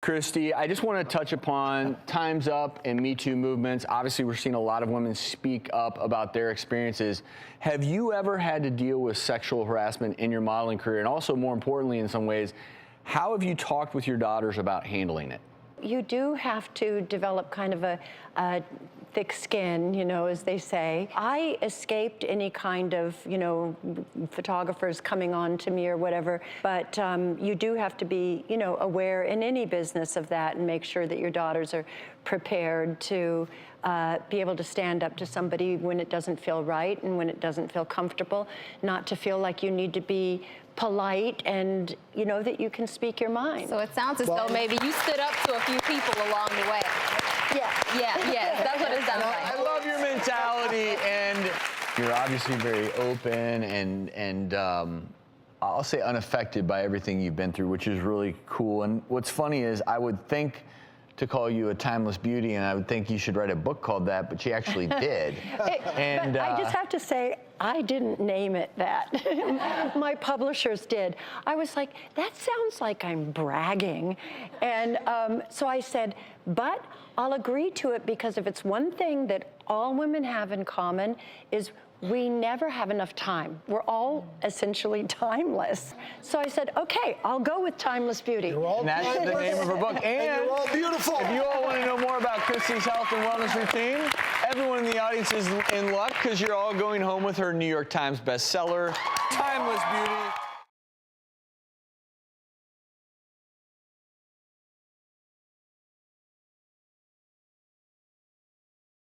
Christie. I just want to touch upon Time's Up and Me Too movements. Obviously, we're seeing a lot of women speak up about their experiences. Have you ever had to deal with sexual harassment in your modeling career? And also, more importantly, in some ways, how have you talked with your daughters about handling it? You do have to develop kind of a thick skin, you know, as they say. I escaped any kind of, you know, photographers coming on to me or whatever, but you do have to be, you know, aware in any business of that and make sure that your daughters are prepared to be able to stand up to somebody when it doesn't feel right and when it doesn't feel comfortable, not to feel like you need to be polite and, you know, that you can speak your mind. So it sounds as though maybe you stood up to a few people along the way. Yeah, that's what it sounds like. I love your mentality, and you're obviously very open and I'll say unaffected by everything you've been through, which is really cool. And what's funny is I would think to call you a timeless beauty, and I would think you should write a book called that, but she actually did. But I just have to say, I didn't name it that. My publishers did. I was like, that sounds like I'm bragging. And so I said, but I'll agree to it, because if it's one thing that all women have in common is we never have enough time. We're all essentially timeless. So I said, okay, I'll go with Timeless Beauty. And that's the name of her book. And you're all beautiful. If you all want to know more about Christie's health and wellness routine, everyone in the audience is in luck, because you're all going home with her New York Times bestseller, Timeless Beauty.